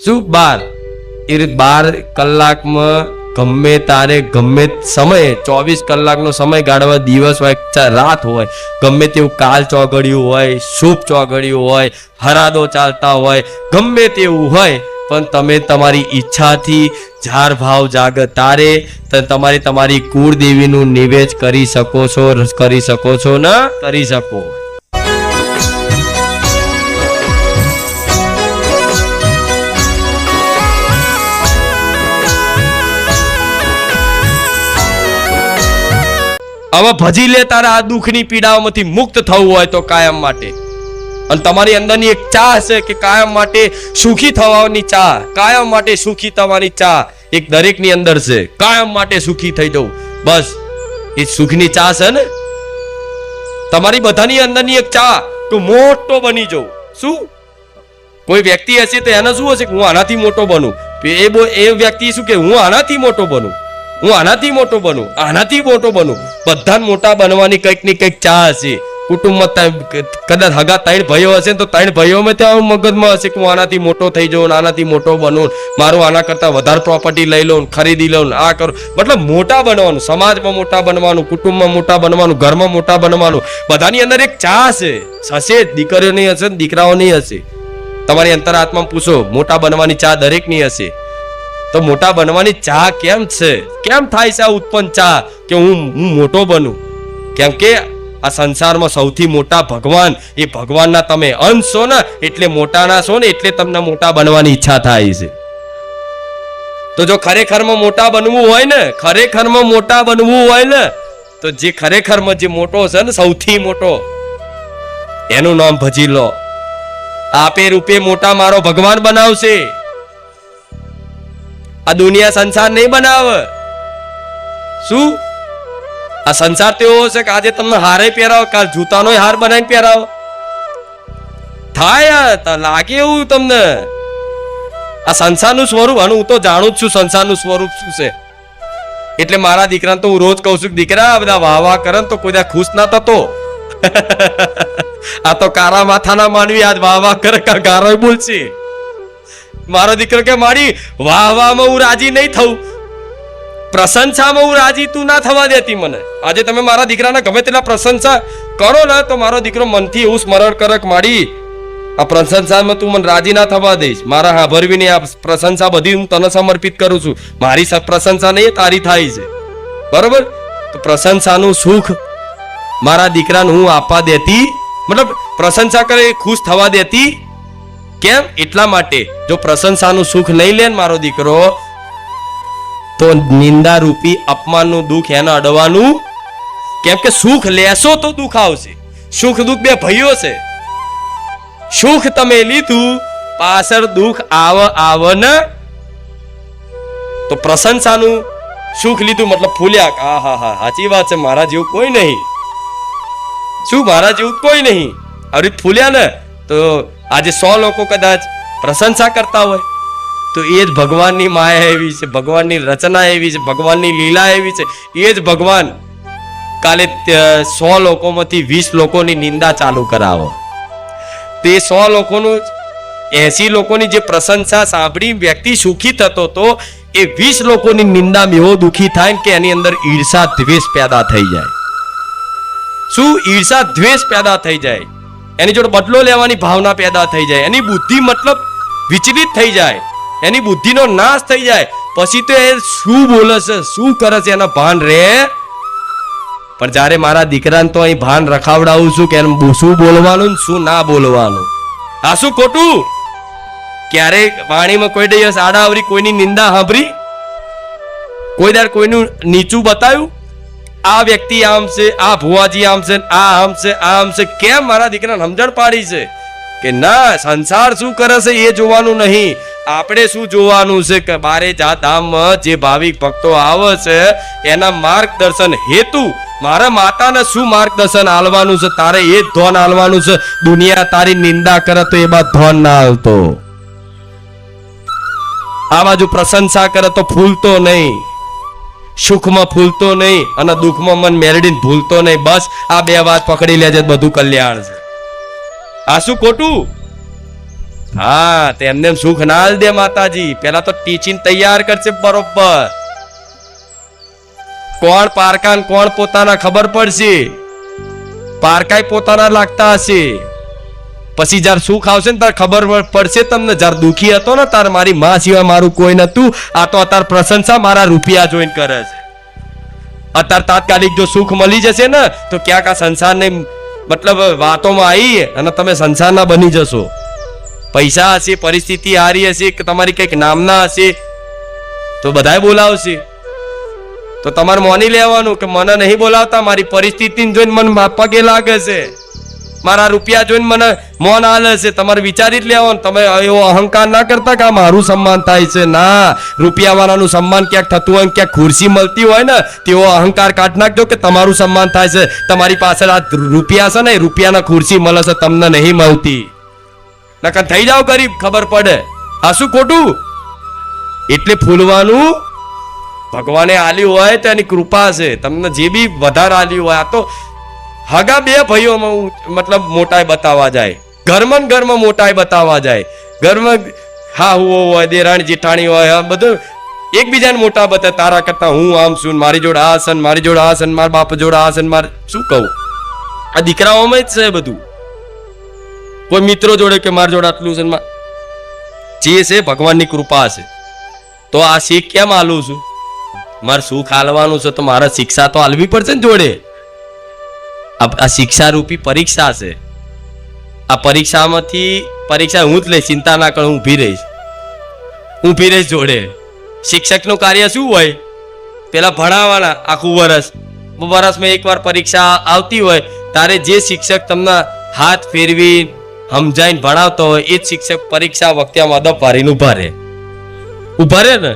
શું 12 એ રીતે 12 કલાકમાં ગમે તારે ગમે સમયે 24 કલાકનો સમય ગાળવા, દિવસ હોય રાત હોય, ગમે તેવું કાલ ચોઘડિયું હોય, શુભ ચોઘડિયું હોય, હરાદો ચાલતા હોય, ગમે તેવું હોય, પણ તમે તમારી ઈચ્છાથી જાર ભાવ જાગ તારે તમારી તમારી કુળદેવીનું નિવેદ કરી શકો છો ને કરી શકો. હવે ભજી લે તારે આ દુઃખની પીડાઓમાંથી મુક્ત થવું હોય તો કાયમ માટે. અને તમારી અંદરની એક ચાહ છે કે કાયમ માટે સુખી થવાની ચાહ, કાયમ માટે સુખી થવાની ચાહ એક દરેકની અંદર છે. કાયમ માટે સુખી થઈ જવું, બસ એ સુખની ચાહ છે ને. તમારી બધાની અંદરની એક ચાહ કે મોટો બની જવું. શું કોઈ વ્યક્તિ હશે તો એને શું હશે કે હું આનાથી મોટો બનું. એ વ્યક્તિ શું કે હું આનાથી મોટો બનું, હું આનાથી મોટો બનું, આનાથી મોટો બનું. બધાને મોટા બનવાની કંઈક ની કંઈક ચાહ હશે. કુટુંબમાં કદાચ હગા 3 ભાઈઓ હશે તો 3 ભાઈઓમાં ત્યાં મગજમાં હશે કે હું આનાથી મોટો થઈ જાઉં, આનાથી મોટો બનું, મારું આના કરતા વધારે પ્રોપર્ટી લઈ લઉં, ખરીદી લઉં, આ કરું. મતલબ મોટા બનવાનું, સમાજમાં મોટા બનવાનું, કુટુંબમાં મોટા બનવાનું, ઘરમાં મોટા બનવાનું. બધાની અંદર એક ચાહ છે. હશે દીકરીઓની હશે, દીકરાઓની હશે. તમારી અંતરાત્મામાં પૂછો, મોટા બનવાની ચાહ દરેકની હશે. તો મોટા બનવાની ચાહ કેમ છે, કેમ થાય છે આ ઉત્પન્ન ચાહ કે હું મોટો બનું? કેમ કે આ સંસારમાં સૌથી મોટા ભગવાન, એ ભગવાનના તમે અંશ છો ને, એટલે મોટાના છો ને, એટલે તમને મોટા બનવાની ઈચ્છા થાય છે. તો જો ખરેખરમાં મોટા બનવું હોય ને, ખરેખરમાં મોટા બનવું હોય ને, તો જે ખરેખરમાં જે મોટો છે ને, સૌથી મોટો, એનું નામ ભજી લો. આપે રૂપે મોટા મારો ભગવાન બનાવશે. આ દુનિયા સંસાર નહીં બનાવે. શું આ સંસાર તો એવો છે કે આજે તમને હારે પહેરાવો, કાલ જૂતાનો હાર બનાવીને પહેરાવો. થાય લાગે એવું તમને. આ સંસારનું સ્વરૂપ, અને હું તો જાણું જ છું સંસારનું સ્વરૂપ શું છે. એટલે મારા દીકરાને તો હું રોજ કહું છું, દીકરા બધા વાહ વાહ કરે તો કોઈ ખુશ ના થતો. આ તો કારા માથાના માનવી આજ વાહ વાહ કરે ગારો બોલશે. મારો દીકરો કે મારી વાહ વાહમાં હું રાજી નહીં થઉં, પ્રશંસામાં હું રાજી તું ના થવા દેતી મને. આજે તમે મારા દીકરાના ગમે તેટલા પ્રશંસા કરો ને, તો મારો દીકરો મનથી એવું સ્મરણ કરે કે મારી આ પ્રશંસામાં તું મને રાજી ના થવા દઈશ. મારા હાભરવીને આ પ્રશંસા બધી હું તને સમર્પિત કરું છું. મારી પ્રશંસા નહીં, તારી થાય છે. બરોબર? તો પ્રશંસાનું સુખ મારા દીકરાને હું આપવા દેતી, મતલબ પ્રશંસા કરે ખુશ થવા દેતી. કેમ? એટલા માટે જો પ્રશંસાનું સુખ નહીં લે મારો દીકરો, તો નિંદા રૂપી અપમાનનું દુઃખ એને અડવાનું. કેમ કે સુખ લેશો તો દુઃખ આવશે. સુખ દુઃખ બે ભાઈઓ છે. સુખ તમે લીધું, પાછળ દુઃખ આવ ને. તો પ્રશંસાનું સુખ લીધું મતલબ ફૂલ્યા. હા હા હા, સાચી વાત છે, મારા જેવું કોઈ નહીં. શું મારા જેવું કોઈ નહીં? આવી રીતે ફૂલ્યા ને, તો આજે 100 લોકો કદાચ પ્રશંસા કરતા હોય, તો એ જ ભગવાનની માયા એવી છે, ભગવાનની રચના એવી છે, ભગવાનની લીલા એવી છે. એ જ ભગવાન કાલે 100 લોકોમાંથી 20 લોકોની નિંદા ચાલુ કરાવો. તે 100 લોકોનું 80 લોકોની જે પ્રશંસા સાંભળી વ્યક્તિ સુખી થતો તો, એ 20 લોકોની નિંદામાં એવો દુઃખી થાય કે એની અંદર ઈર્ષા દ્વેષ પેદા થઈ જાય. શું? ઈર્ષા દ્વેષ પેદા થઈ જાય. એની જોડે બદલો લેવાની ભાવના પેદા થઈ જાય. એની બુદ્ધિ મતલબ વિચલિત થઈ જાય, એની બુદ્ધિનો નાશ થઈ જાય. પછી તો એ શું બોલે છે, શું કરે છે, એના ભાન રહે. પણ જ્યારે મારા દીકરાને તો અહીં ભાન રખાવડાવું છું કે એમ શું બોલવાનું શું ના બોલવાનું. આ શું ખોટું? ક્યારે વાણીમાં કોઈ દિવસ આડાવરી કોઈની નિંદા સાંભળી? કોઈ દર કોઈનું નીચું બતાવ્યું? આ વ્યક્તિ આમ છે, આ ભુવાજી આમ છે, આ આમ છે, આ આમ છે. કેમ? મારા દીકરાને સમજણ પાડી છે કે ના, સંસાર શું કરે છે એ જોવાનું નહીં, આપણે શું જોવાનું છે કે બારે ધામમાં જે ભાવિક ભક્તો આવે છે એના માર્ગદર્શન હેતુ મારા માતાને શું માર્ગદર્શન આલવાનું છે, તારે એ જ ધોન આલવાનું છે. દુનિયા તારી નિંદા કરે તો એ બાદ ધોન ના આલતો. આ બાજુ પ્રશંસા કરે તો ફૂલતો નહીં, સુખમાં ફૂલતો નહીં અને દુઃખમાં મન મેરડીને ભૂલતો નહીં. બસ આ 2 વાત પકડી લેજે, બધું કલ્યાણ છે. આ શું ખોટું? હા, તે એમને સુખ ના આલ દે માતાજી, પેલા તો ટીચીને તૈયાર કરશે બરોબર. કોણ પારકા ને કોણ પોતાના ખબર પડશે. પારકાય પોતાના લાગતા હશે, પછી જયારે સુખ આવશે ને ત્યારે ખબર પડશે તમને. જયારે દુખી હતો ને તાર મારી માં સિવાય મારું કોઈ નતું, આ તો અત્યારે પ્રશંસા મારા રૂપિયા જોઈને કરે છે. અત્યારે તાત્કાલિક જો સુખ મળી જશે ને તો ક્યાંક આ સંસારની મતલબ વાતોમાં આવી અને તમે સંસારના બની જશો. પૈસા હશે, પરિસ્થિતિ હારી હશે, કે તમારી કઈક નામના હશે તો બધાય બોલાવશે. તો તમારે માની લેવાનું કે મને નહીં બોલાવતા, મારી પરિસ્થિતિ જોઈને મને પગે લાગે છે, મારા રૂપિયા જોઈને મને મોન હાલે છે. તમારે વિચારી જ લેવાનું. તમે એવો અહંકાર ના કરતા કે આ મારું સન્માન થાય છે. ના, રૂપિયા વાળાનું સન્માન ક્યાંક થતું હોય, ક્યાંક ખુરશી મળતી હોય ને તેવો અહંકાર કાઢ નાખજો કે તમારું સન્માન થાય છે. તમારી પાછળ આ રૂપિયા છે ને, રૂપિયાના ખુરશી મળે છે, તમને નહીં મળતી. નકર થઈ જાવ ગરીબ, ખબર પડે. આ શું ખોટું? એટલે ફૂલવાનું ભગવાને આલ્યું હોય તો એની કૃપા છે. તમને જે બી વધારે આલ્યું હોય, આ તો હગા બે ભાઈઓમાં મતલબ મોટાઈ બતાવવા જાય, ઘરમાં મોટાઈ બતાવવા જાય. ઘરમાં હા હોય, દેરાણી જેઠાણી હોય, બધું એકબીજાને મોટા બતાવે. તારા કરતા હું આમ છું, મારી જોડે આ છે, મારી જોડે આ છે, મારા બાપ જોડે આ છે. મારે શું કહું, આ દીકરાઓમાં જ છે બધું. કોઈ મિત્રો જોડે કે મારા જોડે આટલું છે. જે છે ભગવાનની કૃપા છે. તો આ શીખ કેમ આલું છું? મારે સુખ હાલવાનું છે તો મારે શિક્ષા તો હાલવી પડશે ને જોડે. આ શિક્ષા રૂપી પરીક્ષા છે. આ પરીક્ષા હું જ લઈશ, ચિંતા ના કર, હું ઊભી રહીશ જોડે. શિક્ષકનું કાર્ય શું હોય? પેલા ભણાવવાના આખું વર્ષમાં એકવાર પરીક્ષા આવતી હોય ત્યારે જે શિક્ષક તમને હાથ ફેરવી સમજાઈને ભણાવતો હોય એ જ શિક્ષક પરીક્ષા વખતે આમ અદબ વારીને ઉભા રહે ને.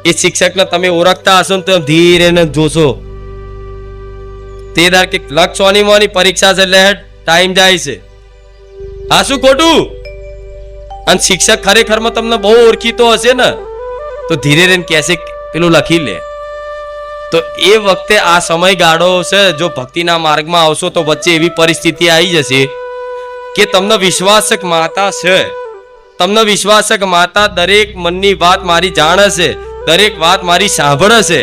એ શિક્ષકને તમે ઓળખતા હશો ને તો ધીરે ને જોશો. તે ધાર કે લક્ષ સોની પરીક્ષા છે એટલે ટાઈમ જાય છે. આ શું ખોટું? અને શિક્ષક ખરેખરમાં તમને બહુ ઓળખીતો હશે ને તો ધીરે રહીને કહેશે પેલું લખી લે. તો એ વખતે આ સમયગાળો છે, જો ભક્તિના માર્ગમાં આવશો તો વચ્ચે એવી પરિસ્થિતિ આવી જશે કે તમને વિશ્વાસ છે કે માતા છે, તમને વિશ્વાસ છે કે માતા દરેક મનની વાત મારી જાણે છે, દરેક વાત મારી સાંભળે છે.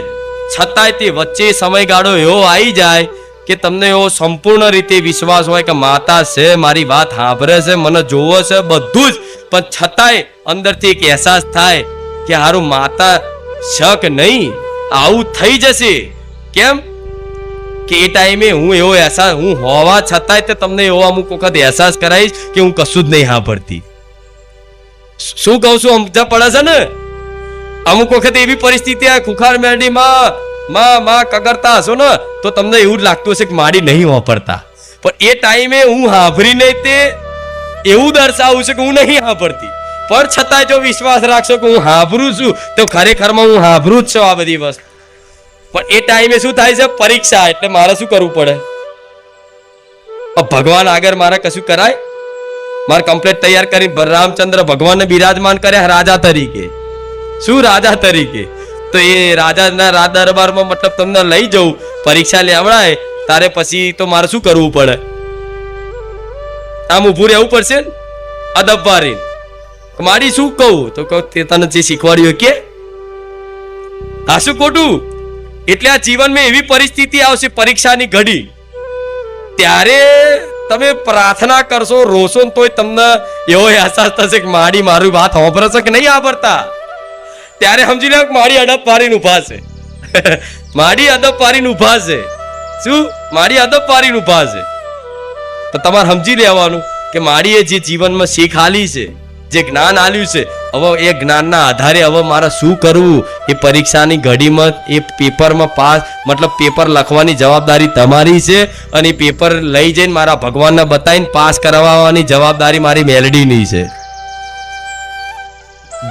છતાંય તે વચ્ચે સમયગાળો એવો આવી જાય કે તમને એવો સંપૂર્ણ રીતે વિશ્વાસ હોય કે માતા છે, મારી વાત સાંભળે છે, મને જોવે છે, બધું જ. પણ છતાંય અંદરથી એક અહેસાસ થાય કે હારું માતા છે કે નહીં, આવું થઈ જશે. કેમ કે એ ટાઈમે હું એવો અહેસાસ, હું હોવા છતાંય તે તમને એવો અમુક વખત અહેસાસ કરાવીશ કે હું કશું જ નહીં સાંભળતી. શું કહું છું સમજા પડે છે ને? અમુક વખત એવી પરિસ્થિતિ આ ખુખાર મેરડીમાં માં કગરતા હશો ને તો તમને એવું જ લાગતું હશે કે માડી નહીં વાપરતા. પણ એ ટાઈમે હું સાંભળી નહીં તે એવું દર્શાવું છે કે હું નહીં સાંભળતી. પણ છતાંય જો વિશ્વાસ રાખશો કે હું સાંભળું છું તો ખરેખરમાં હું સાંભળું જ છું આ બધી વસ્તુ. પણ એ ટાઈમે શું થાય છે? પરીક્ષા. એટલે મારે શું કરવું પડે? ભગવાન આગળ મારે કશું કરાય? મારે કમ્પ્લીટ તૈયાર કરી રામચંદ્ર ભગવાનને બિરાજમાન કર્યા રાજા તરીકે. શું રાજા તરીકે? તો એ રાજાના રાજ દરબારમાં મતલબ તમને લઈ જવું, પરીક્ષા લેવડાય, તારે પછી તો મારે શું કરવું પડે? આમ ઊભું રહેવું પડશે ને અદબ વારી. મારી શું કહું તો તે તને જે શીખવાડ્યું કે આ શું ખોટું? એટલે આ જીવનમાં એવી પરિસ્થિતિ આવશે પરીક્ષાની ઘડી, ત્યારે તમે પ્રાર્થના કરશો, રોશો ને તોય તમને એવો અહેસાસ થશે કે મારી મારી વાત સાંભળે છે કે નહીં સાંભળતા. ત્યારે સમજી લો કે મારી અડપ પાડીને ઉભા છે. મારી અદબ પાડીને ઉભા છે. શું? મારી અદબ પાડીને ઉભા છે. તો તમારે સમજી લેવાનું કે મારી એ જે જીવનમાં શીખ આલી છે, જે જ્ઞાન આલ્યું છે, હવે એ જ્ઞાનના આધારે હવે મારે શું કરવું એ પરીક્ષાની ઘડીમાં એ પેપરમાં પાસ મતલબ પેપર લખવાની જવાબદારી તમારી છે. અને એ પેપર લઈ જઈને મારા ભગવાનને બતાવીને પાસ કરાવવાની જવાબદારી મારી મેલડીની છે.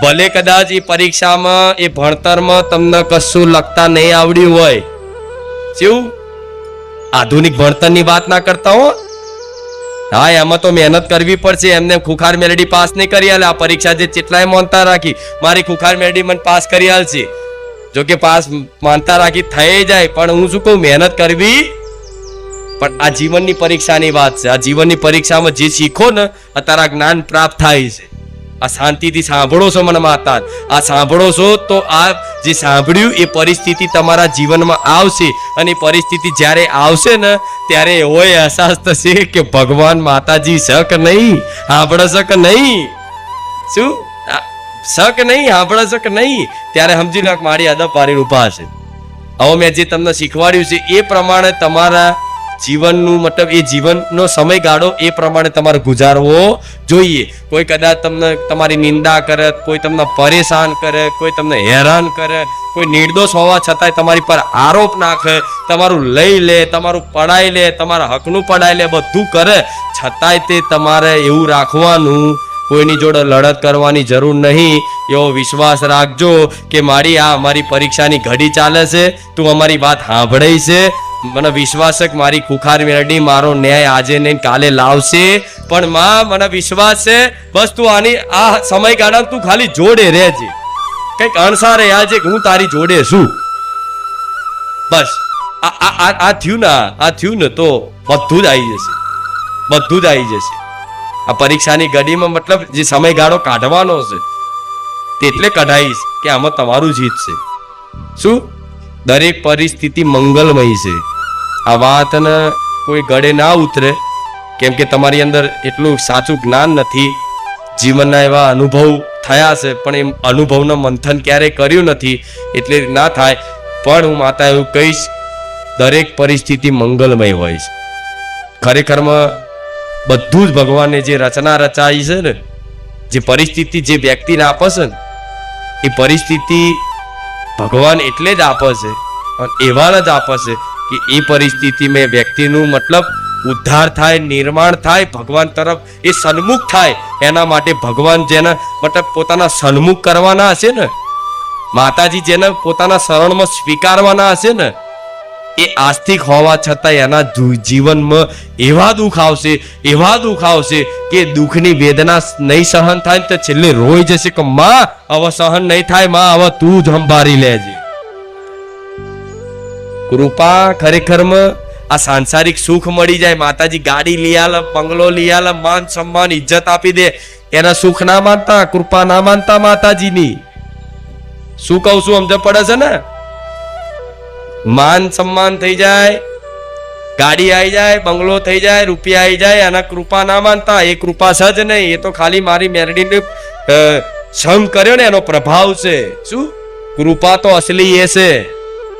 ભલે કદાચ એ પરીક્ષામાં એ ભણતરમાં તમને કશું લખતા નહીં આવડ્યું હોય, શું આધુનિક ભણતરની વાત ના કરતા હો. હા, એમાં તો મહેનત કરવી પડશે. એમને ખુખાર મેલડી પાસ નહીં કરી હાલે. આ પરીક્ષા જે કેટલાય માનતા રાખી મારી ખુખાર મેલડી મને પાસ કરી હાલશે. જો કે પાસ માનતા રાખી થઈ જાય, પણ હું શું કહું, મહેનત કરવી. પણ આ જીવનની પરીક્ષાની વાત છે. આ જીવનની પરીક્ષામાં જે શીખો ને અત્યારે જ્ઞાન પ્રાપ્ત થાય છે. આ શાંતિથી સાંભળો છો મને માતા, આ સાંભળો છો તો આ જે સાંભળ્યું એ પરિસ્થિતિ તમારા જીવનમાં આવશે, અને એ પરિસ્થિતિ જ્યારે આવશે ને ત્યારે એવો અહેસાસ થશે કે ભગવાન માતાજી છે કે નહીં, સાંભળે છે કે નહીં, શું છે કે નહીં, સાંભળે છે કે નહીં, ત્યારે સમજી લો મારી અદબ પારી ઉભા હશે. હવે મેં જે તમને શીખવાડ્યું છે એ પ્રમાણે તમારા જીવનનું મતલબ એ જીવનનો સમયગાળો એ પ્રમાણે તમારે ગુજારવો જોઈએ. કોઈ કદાચ તમને તમારી નિંદા કરે, કોઈ તમને પરેશાન કરે, કોઈ તમને હેરાન કરે, કોઈ નિર્દોષ હોવા છતાંય તમારી પર આરોપ નાખે, તમારું લઈ લે, તમારું પડાઈ લે, તમારા હકનું પડાઈ લે, બધું કરે, છતાંય તે તમારે એવું રાખવાનું, કોઈની જોડે લડત કરવાની જરૂર નહીં. એવો વિશ્વાસ રાખજો કે મારી આ અમારી પરીક્ષાની ઘડી ચાલે છે, તું અમારી વાત સાંભળે છે, મને વિશ્વાસ છે કે મારી ખુખાર મેરડી મારો ન્યાય આજે નહીં કાલે લાવશે, પણ માં મને વિશ્વાસ છે, બસ તું આની આ સમયગાળા તું ખાલી જોડે રહેજે, કંઈક અણસારે આજે હું તારી જોડે છું. બસ આ થયું ને તો બધું જ આવી જશે, બધું જ આવી જશે. આ પરીક્ષાની ઘડીમાં મતલબ જે સમયગાળો કાઢવાનો છે તેટલે કઢાઈશ કે આમાં તમારું જીત છે. શું દરેક પરિસ્થિતિ મંગલમય છે. આ વાતને કોઈ ગળે ના ઉતરે, કેમ કે તમારી અંદર એટલું સાચું જ્ઞાન નથી, જીવનના એવા અનુભવ થયા છે પણ એ અનુભવનું મંથન ક્યારેય કર્યું નથી, એટલે ના થાય. પણ હું માતા એવું કહીશ, દરેક પરિસ્થિતિ મંગલમય હોય છે. ખરેખરમાં બધું જ ભગવાને જે રચના રચાઈ છે ને, જે પરિસ્થિતિ જે વ્યક્તિને આપે છે ને, એ પરિસ્થિતિ ભગવાન એટલે જ આપે છે અને એવાને જ આપે છે કે એ પરિસ્થિતિમાં વ્યક્તિનું મતલબ ઉદ્ધાર થાય, નિર્માણ થાય, ભગવાન તરફ એ સન્મુખ થાય. એના માટે ભગવાન જેને મતલબ પોતાના સન્મુખ કરવાના હશે ને, માતાજી જેને પોતાના શરણમાં સ્વીકારવાના હશે ને, એ આસ્તિક હોવા છતાં એના જીવનમાં એવા દુઃખ આવશે કે દુઃખની વેદના નહીં સહન થાય તો છેલ્લે રોઈ જશે કે માં હવે સહન નહીં થાય, માં હવે તું જ સંભાળી લેજે. કૃપા ખરેખરમાં આ સાંસારિક સુખ મળી જાય, માતાજી ગાડી લઈ આલે, બંગલો લઈ આલે, માન સન્માન ઇજ્જત આપી દે, એના સુખ ના માનતા, કૃપા ના માનતા માતાજીની. શું કહું છું સમજ પડે છે ને? માન સન્માન થઈ જાય, ગાડી આવી જાય, બંગલો થઈ જાય, રૂપિયા આવી જાય, એના કૃપા ના માનતા. એ કૃપા છે જ નહીં, એ તો ખાલી મારી મેરડીને સંગ કર્યો ને એનો પ્રભાવ છે. શું કૃપા તો અસલી એ છે,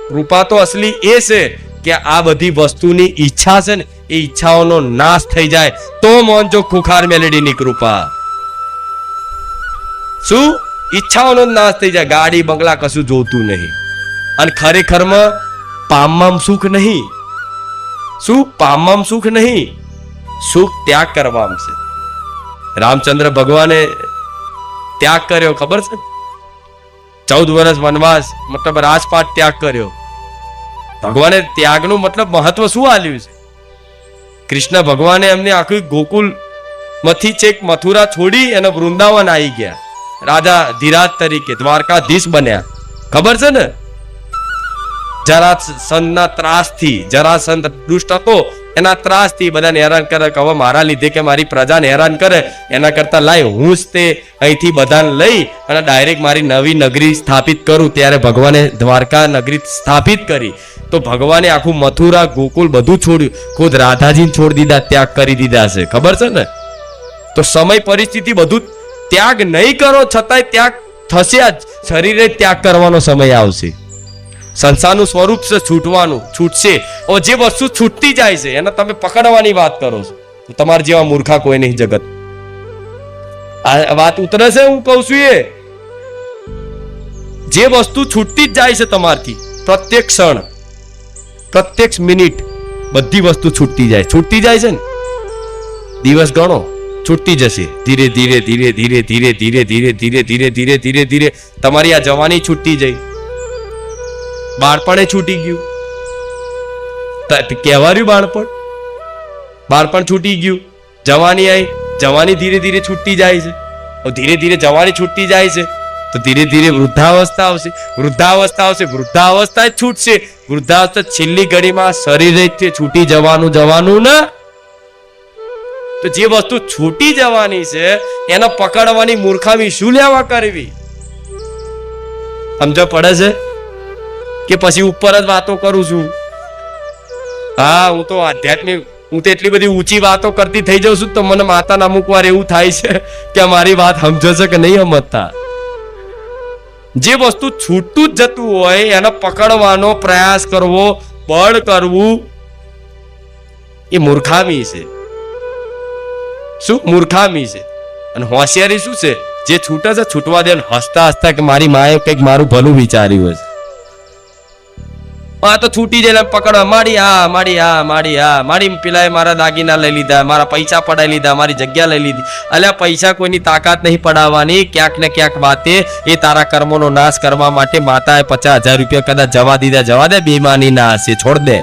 કૃપા તો અસલી એ છે કે આ બધી વસ્તુની ઈચ્છા છે ને, એ ઈચ્છાઓનો નાશ થઈ જાય તો મોનજો ખુખાર મેલેડીની કૃપા. શું ઈચ્છાઓનો નાશ થઈ જાય, ગાડી બંગલા કશું જોતું નહીં. અને ખરેખરમાં પામમાં સુખ નહીં. શું પામમાં સુખ નહીં, સુખ ત્યાગ કરવામાં છે. રામચંદ્ર ભગવાને ત્યાગ કર્યો ખબર છે? 14 વર્ષ વનવાસ મતલબ રાજપાટ ત્યાગ કર્યો. ભગવાને ત્યાગનું મતલબ મહત્વ શું આલ્યું છે? કૃષ્ણ ભગવાને એમને આખું ગોકુલ માંથી છેક મથુરા છોડી અને વૃંદાવન આવી ગયા, રાજા ધીરાજ તરીકે દ્વારકાધીશ બન્યા. ખબર છે ને? જરાસંધના ત્રાસથી, જરાસંધ દુષ્ટ હતો એના ત્રાસથી બધાને હેરાન કરે કે હવે મારા લીધે કે મારી પ્રજાને હેરાન કરે એના કરતા લાય હું જ તે અહીંથી બધાને લઈ અને ડાયરેક્ટ મારી નવી નગરી સ્થાપિત કરું. ત્યારે ભગવાને દ્વારકા નગરી સ્થાપિત કરી. તો ભગવાને આખું મથુરા ગોકુલ બધું છોડ્યું, ખુદ રાધાજીને છોડી દીધા, ત્યાગ કરી દીધા છે. ખબર છે ને? તો સમય પરિસ્થિતિ બધું ત્યાગ નહીં કરો છતાંય ત્યાગ થશે. જ શરીરે ત્યાગ કરવાનો સમય આવશે. સંસારનું સ્વરૂપ છે છૂટવાનું, છૂટશે. જે વસ્તુ છૂટતી જાય છે એને તમે પકડવાની વાત કરો છો. તમારા જેવા મૂર્ખા કોઈ નહીં જગત. આ વાત ઉતરે છે હું કહું છું એ? જે વસ્તુ છૂટતી જ જાય છે તમારથી, પ્રત્યેક ક્ષણ, પ્રત્યેક મિનિટ બધી વસ્તુ છૂટતી જાય છે ને. દિવસ ગણો, છૂટતી જશે ધીરે ધીરે ધીરે ધીરે ધીરે ધીરે ધીરે ધીરે ધીરે ધીરે ધીરે ધીરે. તમારી આ જવાની છૂટતી જઈ, બાળપણે છૂટી ગયું, કહેવાયું બાળપણ છૂટી ગયું, જવાની આવી, જવાની ધીરે ધીરે છૂટતી જાય છે. ધીરે ધીરે જવાની છૂટતી જાય છે તો ધીરે ધીરે વૃદ્ધાવસ્થા આવશે, વૃદ્ધાવસ્થા જ છૂટશે. વૃદ્ધાવસ્થા છેલ્લી ઘડીમાં શરીરે છૂટી જવાનું ને તો જે વસ્તુ છૂટી જવાની છે એને પકડવાની મૂર્ખામી શું લેવા કરવી? સમજ પડે છે કે પછી ઉપર જ વાતો કરું છું? હા, હું તો આધ્યાત્મિક, હું તો એટલી બધી ઊંચી વાતો કરતી થઈ જાઉં છું તો મને માતાના અમુક વાર એવું થાય છે કે મારી વાત સમજો છે કે નહીં સમજતા. જે વસ્તુ છૂટતું જ જતું હોય એને પકડવાનો પ્રયાસ કરવો, બળ કરવું, એ મૂર્ખામી છે. શું મૂર્ખામી છે? અને હોશિયારી શું છે? જે છૂટે છે છૂટવા દે, હસતા હસતા કે મારી માએ કંઈક મારું ભલું વિચાર્યું હશે. આ તો છૂટી જાય પકડવા માડી, આ માડી, આ માડી, આ માડી, પેલા મારા દાગીના લઈ લીધા, મારા પૈસા પડાવી લીધા, મારી જગ્યા લઈ લીધી. અલ્યા પૈસા કોઈની તાકાત નહીં પડાવવાની. ક્યાંક ને ક્યાંક વાતે એ તારા કર્મોનો નાશ કરવા માટે માતાએ 50,000 રૂપિયા કદાચ જવા દીધા, જવા દે, બેમાની ના હશે, છોડ દે.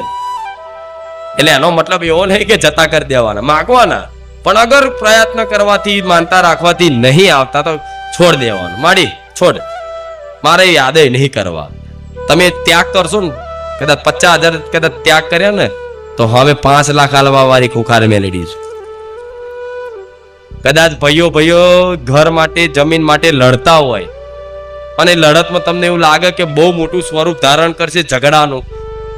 એટલે એનો મતલબ એવો નહીં કે જતા કરી દેવાના, માગવાના, પણ અગર પ્રયત્ન કરવાથી, માનતા રાખવાથી નહીં આવતા તો છોડ દેવાનું. માડી છોડ, મારે યાદે નહીં કરવા. તમે ત્યાગ કરશો ને, કદાચ 50,000 કદાચ ત્યાગ કર્યા ને તો હવે 5 લાખ આલવા વાળી ખુખાર મેળવી છે. કદાચ ભાઈઓ ઘર માટે, જમીન માટે લડતા હોય અને લડતમાં તમને એવું લાગે કે બહુ મોટું સ્વરૂપ ધારણ કરશે ઝઘડાનું,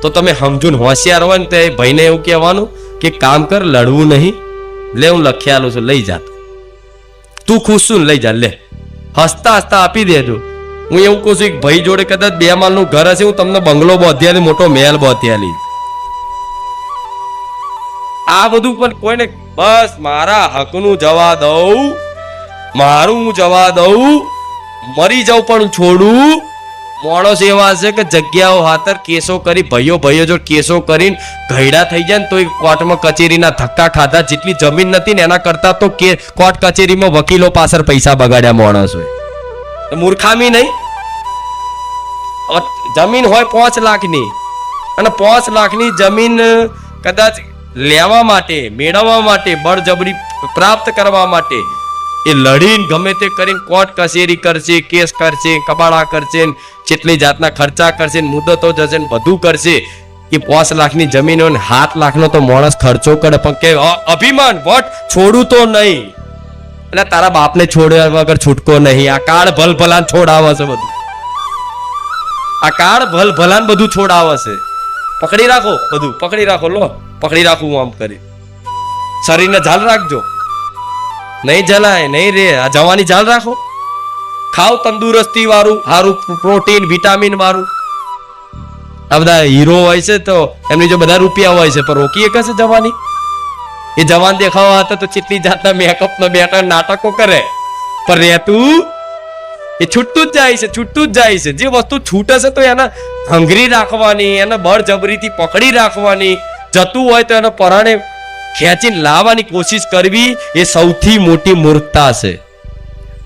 તો તમે સમજો ને હોશિયાર હોય ને તો એ ભાઈને એવું કહેવાનું કે કામ કર, લડવું નહીં, લે હું લખી આલું છું, લઈ જા, તું ખુશ છું લઈ જા, લે, હસતા હસતા આપી દેજો. હું એવું કહું છું, ભાઈ જોડે કદાચ 2 માળનું ઘર હશે, હું તમને બંગલો બાંધી, મોટો મહેલ બાંધી. આ બધું પણ કોઈને બસ મારા હકનું જવા દઉં, મારું હું જવા દઉં, મરી જાઉં પણ છોડું. માણસ એવા છે કે જગ્યાઓ હાથર કેસો કરી, ભાઈઓ જો કેસો કરીને ઘયડા થઈ જાય ને તો કોર્ટમાં કચેરીના ધક્કા ખાધા. જેટલી જમીન નથી ને એના કરતા તો કોર્ટ કચેરીમાં વકીલો પાછળ પૈસા બગાડ્યા માણસ હોય. મૂર્ખામી નહીં? જમીન હોય 5 લાખની અને 5 લાખની જમીન કદાચ લેવા માટે, મેળવવા માટે, બળજબરી પ્રાપ્ત કરવા માટે એ લડીને ગમે તે કરીને કોર્ટ કચેરી કરશે, કેસ કરશે, કબાડા કરશે, જેટલી જાતના ખર્ચા કરશે, મુદતો જશે, બધું કરશે. એ 5 લાખની જમીન હોય ને 7 લાખનો તો માણસ ખર્ચો કરે, પણ કે અભિમાન વટ છોડું તો નહીં. એટલે તારા બાપને છોડ્યા વગર છૂટકો નહીં. આ કાળ ભલભલાન છોડાવે છે બધું, આ કાળ ભલભલાન બધું છોડાવે છે. પકડી રાખો, બધું પકડી રાખો, લો પકડી રાખું આમ કરી. શરીરને ઝાલ રાખજો, નહીં જલાય નહીં રે. આ જવાની ઝાલ રાખો, ખાવ તંદુરસ્તી વાળું, સારું પ્રોટીન, વિટામિન વાળું. આ બધા હીરો હોય છે તો એમની જો બધા રૂપિયા હોય છે, પણ રોકી એક છે જવાની. એ જવાન દેખાવા હતા તો કેટલી જાતના મેકઅપ નો બેટા નાટકો કરે, પણ રહેતું એ છૂટતું જ જાય છે, છૂટતું જ જાય છે. જે વસ્તુ છૂટે છે તો એને હંગરી રાખવાની, એને બળજબરીથી પકડી રાખવાની. જતું હોય તો એને પરાણે ખેંચીને લાવવાની કોશિશ કરવી, એ સૌથી મોટી મૂર્ખતા છે.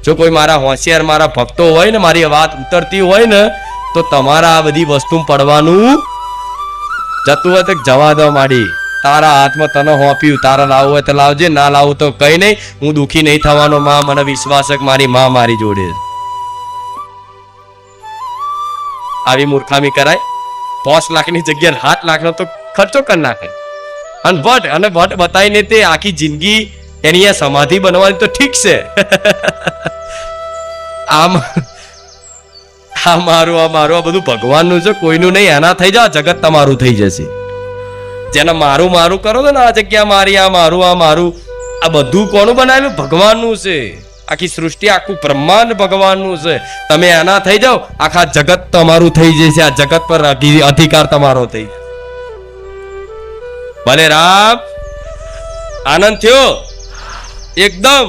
જો કોઈ મારા હોશિયાર, મારા ભક્તો હોય ને, મારી વાત ઉતરતી હોય ને, તો તમારા આ બધી વસ્તુ પડવાનું જતું હોય તો જવા દો. માડી તારા હાથમાં તને હોપ્યું, તારા લાવવું હોય તો લાવજે, ના લાવું તો કઈ નહીં. હું દુખી નહીં થવાનો. માં મને વિશ્વાસ છે કે મારી માં મારી જોડે. આવી મૂર્ખામી કરાય? 5 લાખની જગ્યાએ 7 લાખનો તો ખર્ચો કરી નાખે. અને વટ બતાવીને તે આખી જિંદગી એની આ સમાધિ બનવાની તો ઠીક છે. આ મારું આ બધું ભગવાનનું છે, કોઈનું નહીં. એના થઈ જાવ, જગત તમારું થઈ જશે. જેને મારું મારું કરો છો ને, આ જગ્યા મારી, આ મારું, આ બધું કોનું બનાવેલું? ભગવાનનું છે. આખી સૃષ્ટિ, આખું બ્રહ્માંડ ભગવાનનું છે. તમે એના થઈ જાઓ, આખા જગત તમારું થઈ જશે. આ જગત પર અધિકાર તમારો થઈ જશે. ભલે રામ, આનંદ થયો એકદમ?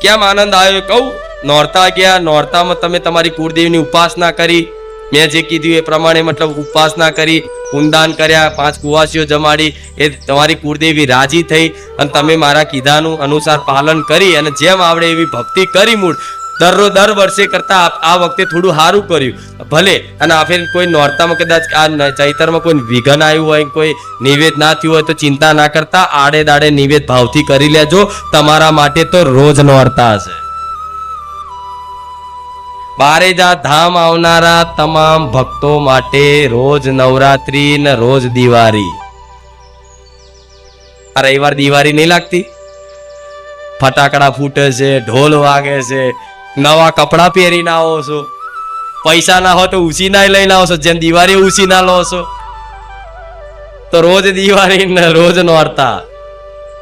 કેમ આનંદ આવ્યો કહું? નોરતા ગયા, નોરતામાં તમે તમારી કુળદેવીની ઉપાસના કરી. મેં જે કીધું એ પ્રમાણે, મતલબ ઉપાસના કરી, પુનદાન કર્યા, 5 કુવાસીઓ જમાડી, એ તમારી કુળદેવી રાજી થઈ અને તમે મારા કીધાનું અનુસાર પાલન કરી અને જેમ આવડે એવી ભક્તિ કરી. મૂળ દર વર્ષે કરતા આ વખતે થોડું સારું કર્યું. ભલે અને આ ફેર કોઈ નોરતામાં કદાચ આ ચૈતરમાં કોઈ વિઘન આવ્યું હોય, કોઈ નિવેદ ના થયું હોય તો ચિંતા ના કરતા, આડે દાડે નિવેદ ભાવથી કરી લેજો. તમારા માટે તો રોજ નોરતા હશે. બારેજા ધામ આવનારા તમામ ભક્તો માટે રોજ નવરાત્રી ને રોજ દિવાળી. આ રવિવાર દિવાળી નહીં લાગતી? ફટાકડા ફૂટે છે, ઢોલ વાગે છે, નવા કપડાં પહેરીને આવો છો, પૈસા ના હોય તો ઉછીના લઈને આવો છો, જેમ દિવાળી ઉછીના લો છો. તો રોજ દિવાળી ને રોજ નોરતા,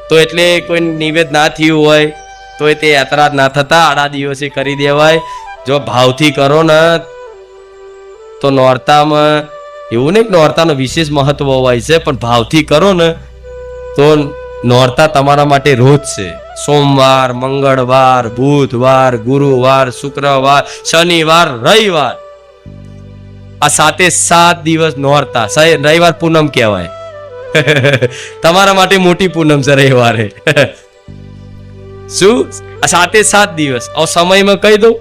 તો એટલે કોઈ નિવેદ ના થયું હોય તો તે યાત્રા ના થતા આડા દિવસે કરી દેવાય. જો ભાવથી કરો ને તો નોરતામાં એવું નહીં કે નોરતાનું વિશેષ મહત્વ હોય છે, પણ ભાવથી કરો ને તો નોરતા તમારા માટે રોજ છે. સોમવાર, મંગળવાર, બુધવાર, ગુરુવાર, શુક્રવાર, શનિવાર, રવિવાર, આ 7 દિવસ નોરતા. રવિવાર પૂનમ કહેવાય. તમારા માટે મોટી પૂનમ છે રવિવારે. શું 7 દિવસ? હવે સમયમાં કહી દઉં,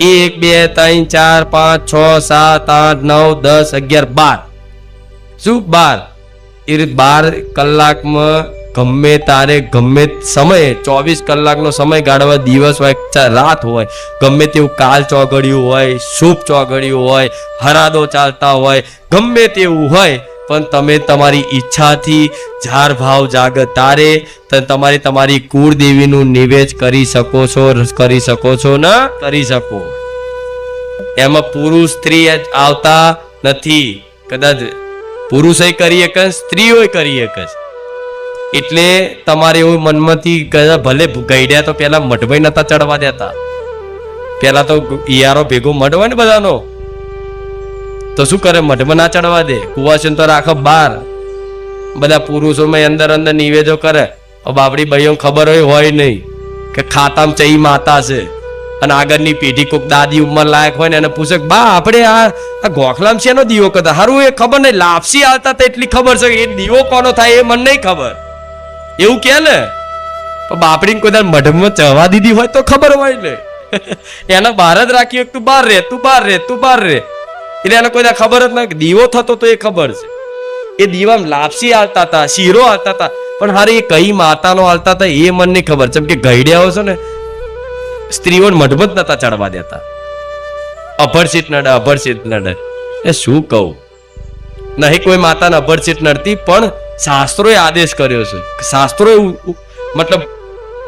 1 2 3 4 5 6 7 8 9 10 11 12. શું 12? એ 12 કલાકમાં ગમે તારે ગમે સમયે 24 કલાકનો સમય ગાળવા, દિવસ હોય રાત હોય, ગમે તેવું કાલ ચોઘડિયું હોય, શુભ ચોઘડિયું હોય, હરાદો ચાલતા હોય, ગમે તેવું હોય, પણ તમે તમારી ઈચ્છાથી જાર ભાવ જાગે તારે તમારી કુળદેવીનું નિવેદ કરી શકો છો ને કરી શકો. એમાં પુરુષ સ્ત્રી આવતા નથી. કદાચ પુરુષે કરી એક, સ્ત્રીઓ કરી એક જ. એટલે તમારે એવું મનમાંથી ભલે ગઈડ્યા તો પેલા મઢભાઈ નતા ચડવા દેતા. પેલા તો ઈયારો ભેગો મઢ હોય ને બધાનો, તો શું કરે, મઢમાં ના ચડવા દે. કુવાસન તો રાખો બહાર. બધા પુરુષોમાં અંદર અંદર નિવેદો કરે. બાપડી ભાઈઓ ખબર હોય નહીં કે ખાતામાં ચઈ માતા છે, અને આગળની પેઢી કોઈક દાદી ઉંમર લાયક હોય ને એને પૂછે, બા આપણે આ ગોખલામ છે એનો દીવો કરતા હારું, એ ખબર નહીં, લાપસી આવતા તો એટલી ખબર છે, એ દીવો કોનો થાય એ મને નહીં ખબર, એવું કે ને. પણ બાપડીને કોઈ મઢમાં ચવા દીધી હોય તો ખબર હોય ને. એના બહાર જ રાખી, તું બહાર રે, તું બહાર રે, તું બહાર રે. એટલે એને કોઈ ખબર જ ના, દીવો થતો તો એ ખબર છે. એ દીવામાં લાપસી આવતા હતા, શીરો આવતા હતા, પણ હારે એ કઈ માતાનો આવતા હતા એ મને નહીં ખબર. જેમ કે ગઈડ્યા છો ને, સ્ત્રીઓને મઢમાં જ નતા ચડવા દેતા. અભરસીટ નડે. એ શું કહું, નહીં કોઈ માતાને અભરસીટ નડતી, પણ શાસ્ત્રોએ આદેશ કર્યો છે, શાસ્ત્રોએ મતલબ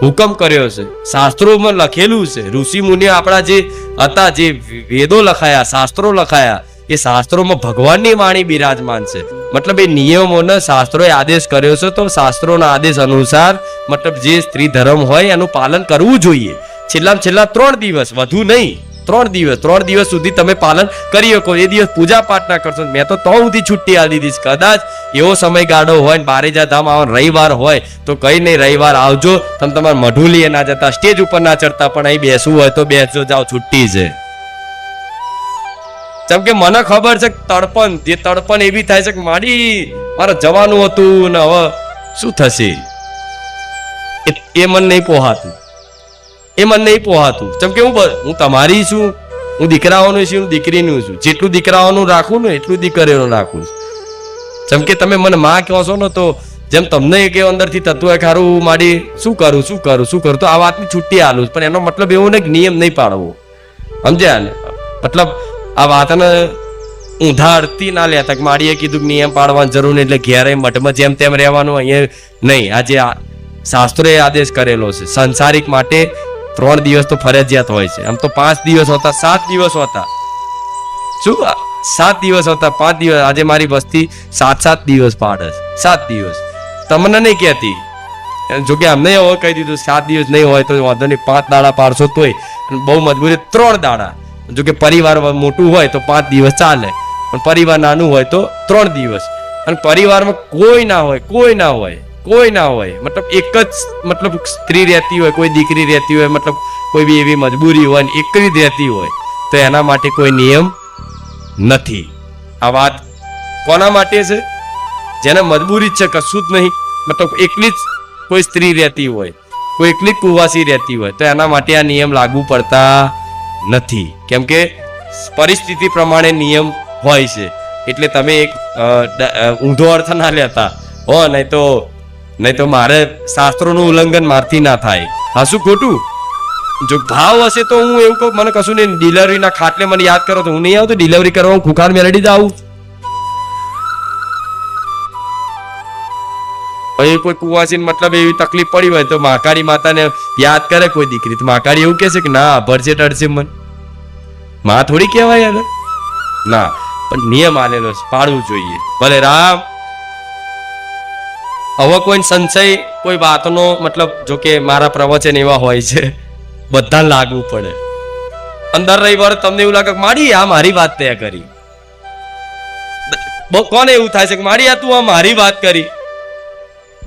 હુકમ કર્યો છે, શાસ્ત્રોમાં લખેલું છે. ઋષિ મુનિઓ આપણા જે હતા, જે વેદો લખાયા, શાસ્ત્રો લખાયા, એ શાસ્ત્રોમાં ભગવાનની વાણી બિરાજમાન છે. મતલબ એ નિયમોને શાસ્ત્રોએ આદેશ કર્યો છે, તો શાસ્ત્રોના આદેશ અનુસાર મતલબ જે સ્ત્રી ધર્મ હોય એનું પાલન કરવું જોઈએ. છેલ્લા 3 દિવસ, વધુ નહીં, 3 દિવસ સુધી તમે પાલન કરી શકો. એ દિવસ પૂજા પાઠ ના કરશો. મેં તો સુધી છૂટી આપી દીધી. કદાચ એવો સમયગાળો હોય ને બારેજા ધામ આવવાનો રવિવાર હોય તો કઈ નહીં, રવિવાર આવજો. તમે તમારા મઢું લઈએ ના જતા, સ્ટેજ ઉપર ના ચડતા, પણ અહીં બેસવું હોય તો બેસજો, જાઓ, છુટ્ટી છે. જેમ કે મને ખબર છે તડપણ એવી થાય છે કે મારે જવાનું હતું ને હવે શું થશે, એ મને નહીં પોહાતું. જેમ કે હું તમારી છું, હું દીકરાઓનું છું, હું દીકરીનું છું. જેટલું દીકરાઓનું રાખું ને એટલું દીકરીઓનું રાખું. જેમ કે તમે મને માં કહો છો ને, તો જેમ તમને કે અંદરથી થતું હોય ખારું મારી શું કરું, તો આ વાતની છુટ્ટી આલું. પણ એનો મતલબ એવું નહીં કે નિયમ નહીં પાડવો, સમજ્યા ને? મતલબ આ વાતને ઊંધા અડતી ના લેતા કે માડીએ કીધું કે નિયમ પાડવાની જરૂર નહીં, એટલે ઘેરે મઠમાં જેમ તેમ રહેવાનું અહીંયા નહીં. આજે શાસ્ત્રોએ આદેશ કરેલો છે. સંસારિક માટે 3 દિવસ તો ફરજિયાત હોય છે. આમ તો 5 દિવસ હોતા, 7 દિવસ હોતા. શું 7 દિવસ હોતા, 5 દિવસ. આજે મારી વસ્તી 7 દિવસ પાડે છે. 7 દિવસ તમને નહીં કહેતી, જોકે અમને હવે કહી દીધું 7 દિવસ નહીં હોય તો વાંધો નહીં, 5 દાડા પાડશો તોય. બહુ મજબૂરી 3 દાડા. જોકે પરિવાર મોટું હોય તો 5 દિવસ ચાલે, પણ પરિવાર નાનું હોય તો 3 દિવસ. અને પરિવારમાં કોઈ ના હોય મતલબ એક જ મતલબ સ્ત્રી રહેતી હોય, કોઈ દીકરી રહેતી હોય, મતલબ કોઈ બી એવી મજબૂરી હોય ને એક જ રહેતી હોય, તો એના માટે કોઈ નિયમ નથી. આ વાત કોના માટે છે? જેને મજબૂરી છે, કશું જ નહીં, મતલબ એકલી જ કોઈ સ્ત્રી રહેતી હોય, કોઈ એકલી જ કુવાસી રહેતી હોય, તો એના માટે આ નિયમ લાગુ પડતા નથી. કેમ કે પરિસ્થિતિ પ્રમાણે નિયમ હોય છે. એટલે તમે એક ઊંધો અર્થ ના લેતા હો, નહીં તો મારે શાસ્ત્રોનું ઉલ્લંઘન મારથી ના થાય. હા, શું ખોટું? જો ભાવ હશે તો હું એવું કહું, મને કશું નહીં, ડિલિવરીના ખાટલે મને યાદ કરો તો હું નહીં આવતો ડિલિવરી કરવા, હું ખુખાર મેળડી જ આવું. પછી કોઈ કુવાસી મતલબ એવી તકલીફ પડી હોય તો મહાકાળી માતાને યાદ કરે કોઈ દીકરી, તો મહાકાળી એવું કહેશે કે ના ભરશે ટળશે મન. માં થોડી કહેવાય એને, ના, પણ નિયમ આલેલો છે, પાડવું જોઈએ. ભલે રામ. હવે કોઈ સંશય કોઈ વાતનો મતલબ, જો કે મારા પ્રવચન એવા હોય છે બધા લાગવું પડે. અંદર રવિવાર તમને એવું લાગે કે માડી આ મારી વાત તે કરી, કોને એવું થાય છે કે માડી આ તું આ મારી વાત કરી,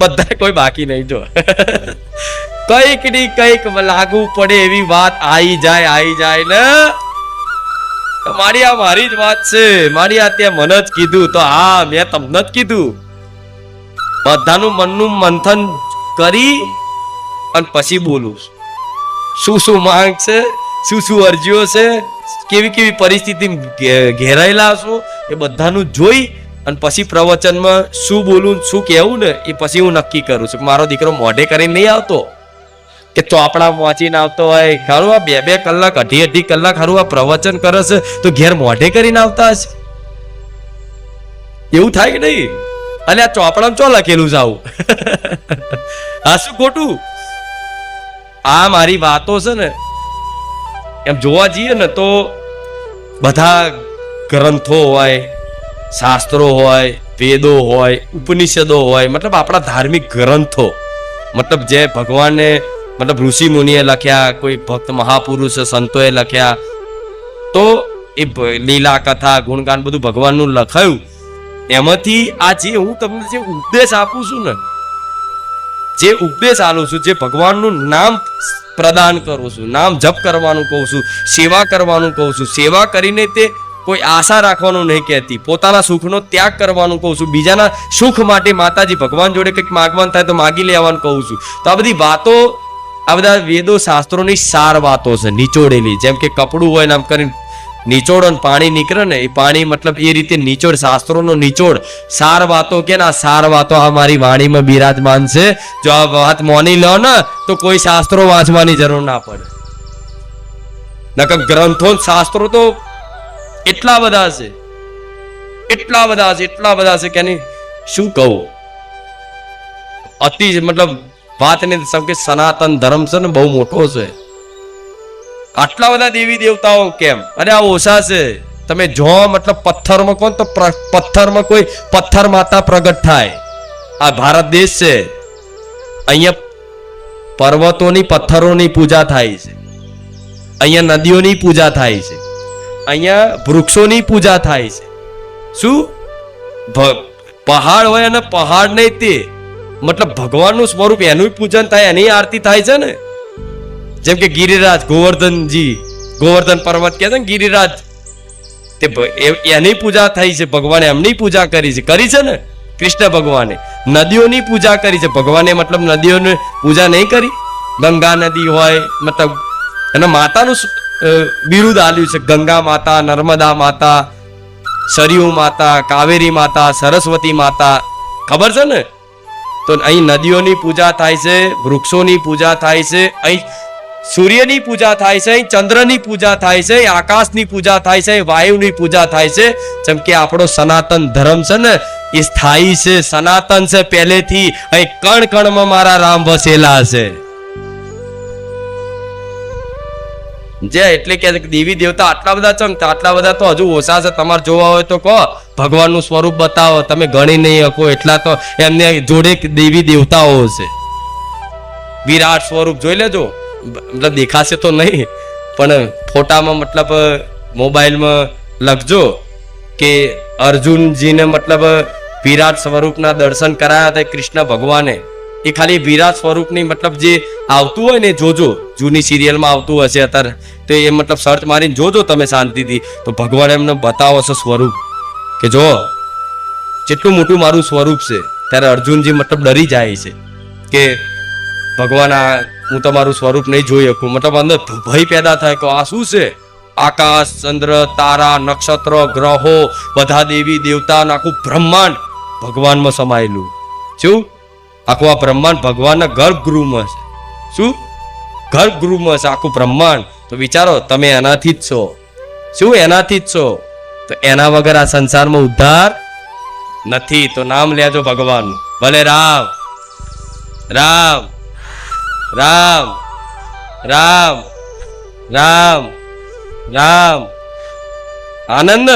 બધા કોઈ બાકી નહીં. જો કઈક ની કઈક લાગુ પડે એવી વાત આવી જાય ને, મારી આ મારી જ વાત છે, મારી આ ત્યાં મને જ કીધું, તો હા મેં તમને જ કીધું. બધાનું મનનું મંથન કરી અને પછી બોલું શું શું માંગ છે, શું શું અરજીઓ છે, કેવી કેવી પરિસ્થિતિ ઘેરાયેલા છો, એ બધાનું જોઈ અને પછી પ્રવચનમાં શું બોલું શું કહેવું ને એ પછી હું નક્કી કરું છું. મારો દીકરો મોઢે કરીને નહીં આવતો કે ચોપડા વાંચીને આવતો હોય. ખરું આ 2-2 કલાક 2.5 કલાક ખરું આ પ્રવચન કરે છે તો ઘેર મોઢે કરીને આવતા હશે? એવું થાય કે નહીં? અને આ ચોપડામાં ચો લખેલું છે આવું? આ શું ખોટું? આ મારી વાતો છે ને, એમ જોવા જઈએ ને તો બધા ગ્રંથો હોય, શાસ્ત્રો હોય, વેદો હોય, ઉપનિષદો હોય, મતલબ આપણા ધાર્મિક ગ્રંથો, મતલબ જે ભગવાને મતલબ ઋષિ મુનિએ લખ્યા, કોઈ ભક્ત મહાપુરુષ સંતોએ લખ્યા, તો એ લીલા કથા ગુણગાન બધું ભગવાનનું લખાયું. એમાંથી આ જે હું તમને જે ઉપદેશ આપું છું ને, જે ઉપદેશ આલું છું, જે ભગવાનનું નામ પ્રદાન કરું છું, નામ જપ કરવાનું કહું છું, સેવા કરવાનું કહું છું, સેવા કરીને તે કોઈ આશા રાખવાનું નહીં કહેતી, પોતાના સુખનો ત્યાગ કરવાનું કહું છું, બીજાના સુખ માટે માતાજી ભગવાન જોડે કંઈક માગવાનું થાય તો માગી લેવાનું કહું છું. તો આ બધી વાતો, આ બધા વેદો શાસ્ત્રોની સાર વાતો છે, નિચોડેલી. જેમ કે કપડું હોય ને આમ કરીને નિચોડ અને પાણી નીકળે ને, એ પાણી મતલબ એ રીતે નિચોડ, શાસ્ત્રોનો નિચોડ, સાર વાતો કે ના સાર વાતો આ મારી વાણીમાં બિરાજમાન છે. જો આ વાત માની લો ને તો કોઈ શાસ્ત્રો વાંચવાની જરૂર ના પડે. નકર ગ્રંથો શાસ્ત્રો તો એટલા બધા છે, એટલા બધા છે કે શું કહું. અતિ મતલબ વાત ને સબ કે સનાતન ધર્મ છે ને બહુ મોટો છે. આટલા બધા દેવી દેવતાઓ કેમ? અને આ ઓછા છે. તમે જો મતલબ પથ્થરમાં કોણ તો પથ્થરમાં કોઈ પથ્થર માતા પ્રગટ થાય. આ ભારત દેશ છે, અહીંયા પર્વતોની પથ્થરોની પૂજા થાય છે, અહીંયા નદીઓની પૂજા થાય છે, અહીંયા વૃક્ષોની પૂજા થાય છે. શું પહાડ હોય અને પહાડ નહીં તે મતલબ ભગવાનનું સ્વરૂપ, એનું પૂજન થાય, એની આરતી થાય છે ને. જેમ કે ગિરિરાજ ગોવર્ધનજી, ગોવર્ધન પર્વત કહે છે ને ગિરિરાજ, તે એની પૂજા થઈ છે, ભગવાને એમની પૂજા કરી છે ને કૃષ્ણ ભગવાને. નદીઓની પૂજા કરી છે ભગવાને, મતલબ નદીઓની પૂજા નહીં કરી. ગંગા નદી હોય મતલબ એના માતાનું બિરુદ આલ્યું છે, ગંગા માતા, નર્મદા માતા, સરયુ માતા, કાવેરી માતા, સરસ્વતી માતા, ખબર છે ને. તો અહીં નદીઓની પૂજા થાય છે, વૃક્ષોની પૂજા થાય છે, અહીં સૂર્યની પૂજા થાય છે, અહીં ચંદ્રની પૂજા થાય છે, આકાશની પૂજા થાય છે, વાયુની પૂજા થાય છે. જેમ કે આપણો સનાતન ધર્મ છે ને એ સ્થાયી છે, સનાતન છે પહેલેથી. અહીં કણ કણમાં મારા રામ વસેલા છે. જે એટલે કે દેવી દેવતા આટલા બધા ચમતા, આટલા બધા તો હજુ ઓછા છે. તમારે જોવા હોય તો કહો, ભગવાનનું સ્વરૂપ બતાવો, તમે ગણી નહીં શકો એટલા તો એમને જોડે દેવી દેવતાઓ છે. વિરાટ સ્વરૂપ જોઈ લેજો, મતલબ દેખાશે તો નહીં પણ ફોટામાં મતલબ મોબાઈલમાં લખજો કે અર્જુનજીને મતલબ વિરાટ સ્વરૂપના દર્શન કરાયા હતા કૃષ્ણ ભગવાને. એ ખાલી વિરાટ સ્વરૂપની મતલબ જે આવતું હોય ને જોજો, જૂની સિરિયલમાં આવતું હશે અત્યારે, તો એ મતલબ સર્ચ મારીને જોજો તમે શાંતિથી, તો ભગવાન એમને બતાવો છો સ્વરૂપ કે જો જેટલું મોટું મારું સ્વરૂપ છે. ત્યારે અર્જુનજી મતલબ ડરી જાય છે કે ભગવાન આ હું તમારું સ્વરૂપ નહીં જોઈ શકું. મતલબ અંદર ભય પેદા થાય કે આ શું છે? આકાશ, ચંદ્ર, તારા, નક્ષત્ર, ગ્રહો, બધા દેવી દેવતા, આખું બ્રહ્માંડ ભગવાનમાં સમાયેલું. શું આખું આ બ્રહ્માંડ ભગવાનના ગર્ભગૃહમાં છે. શું ગર્ભગૃહમાં છે આખું બ્રહ્માંડ. તો વિચારો તમે એનાથી જ છો. શું એનાથી જ છો? તો એના વગર આ સંસારમાં ઉદ્ધાર નથી. તો નામ લેજો ભગવાન. ભલે રામ. રામ રામ રામ રામ રામ આનંદ